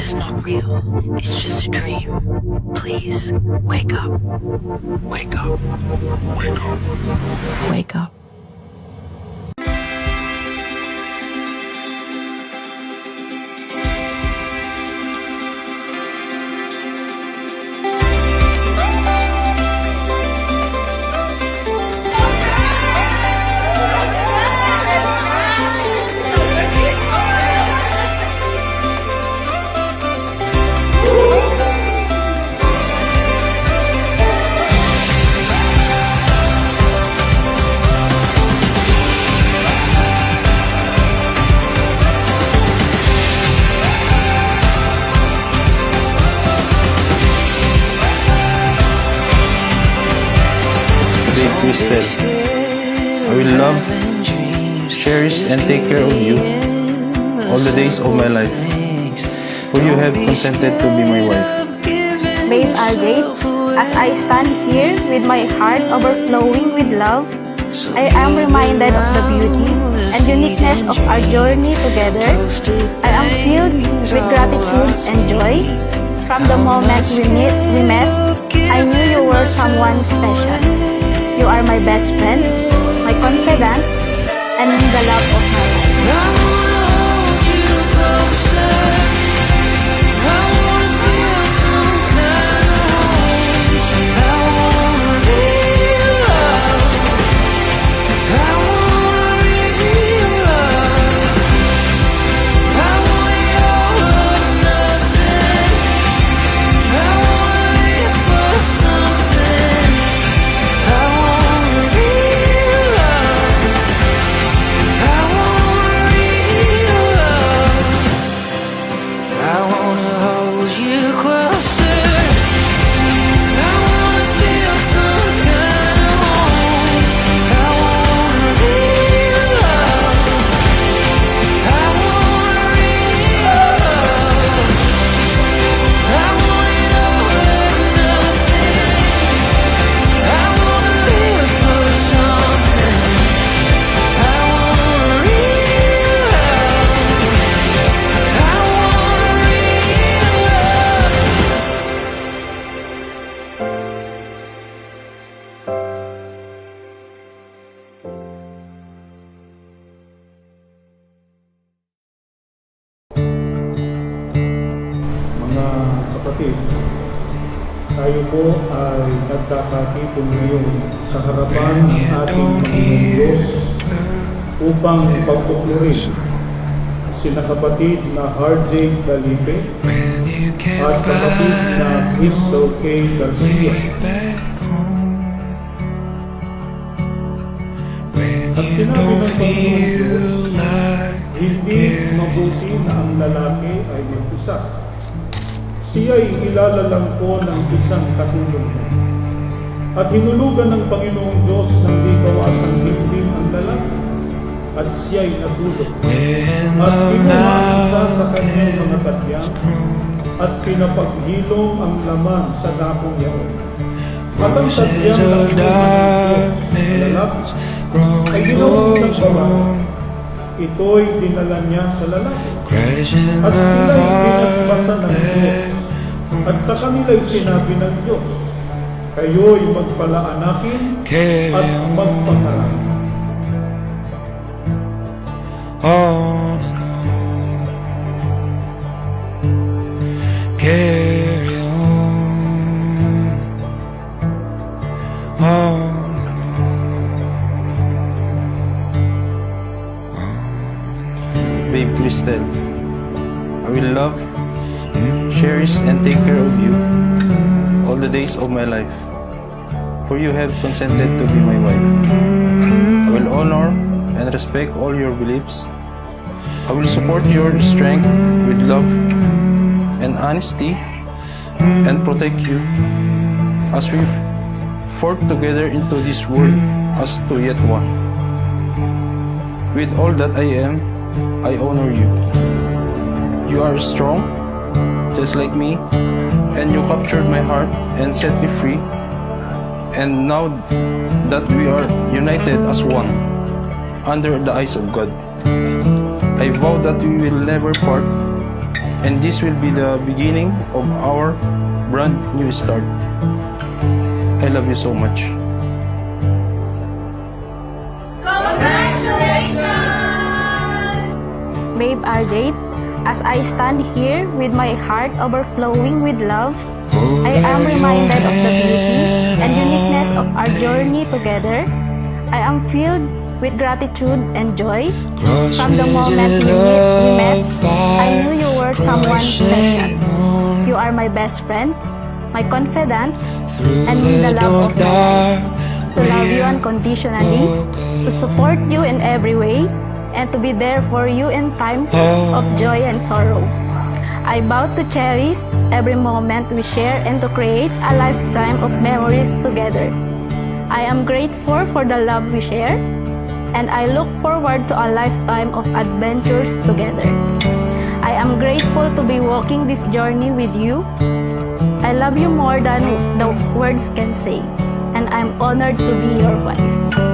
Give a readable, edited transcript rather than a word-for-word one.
is not real. It's just a dream. Please, wake up. Wake up. Wake up. Wake up. Crystal, I will love, cherish, and take care of you all the days of my life, for you have consented to be my wife. Babe Algate, as I stand here with my heart overflowing with love, I am reminded of the beauty and uniqueness of our journey together. I am filled with gratitude and joy. From the moment we met, I knew you were someone special. You are my best friend, my confidant, and the love of my life. Kapatid, tayo po ay nagkakatipon ngayon sa harapan ng ating Panginoong Diyos upang pagpupuri sina kapatid na RJ Galipe at kapatid na Crystal K. Garcia. At sinabi ng Panginoong Diyos, hindi mabuti na ang lalaki ay mag-isa. Siya'y ilalalang ko ng isang katulong mo. At hinulugan ng Panginoong Diyos ng di kawasang himlim ang lalaki, at siya'y natulog. At kinuha isa sa kanyang mga tadyang, at pinapaghilong ang laman sa dakong yaon. At ang tadyang ng Panginoong Diyos na lalaki ay ginawang isang babae. Ito'y dinala niya sa lalaki, at sila'y pinaspasan ng Diyos. At sa kanila'y sinabi ng Diyos, kayo'y magpalaanakin at magpangarap. On and on, carry on, Babe Crystal, I will love, cherish, and take care of you all the days of my life, for you have consented to be my wife. I will honor and respect all your beliefs. I will support your strength with love and honesty, and protect you as we forth together into this world as two yet one. With all that I am, I honor you. You are strong, just like me, and you captured my heart and set me free. And now that we are united as one, under the eyes of God, I vow that we will never part And this will be the beginning of our brand new start. I love you so much. Babe RJ, as I stand here with my heart overflowing with love, I am reminded of the beauty and uniqueness of our journey together. I am filled with gratitude and joy. From the moment we met, I knew you were someone special. You are my best friend, my confidant, and the love of my life. To love you unconditionally, to support you in every way, and to be there for you in times of joy and sorrow. I vow to cherish every moment we share and to create a lifetime of memories together. I am grateful for the love we share, and I look forward to a lifetime of adventures together. I am grateful to be walking this journey with you. I love you more than the words can say, and I'm honored to be your wife.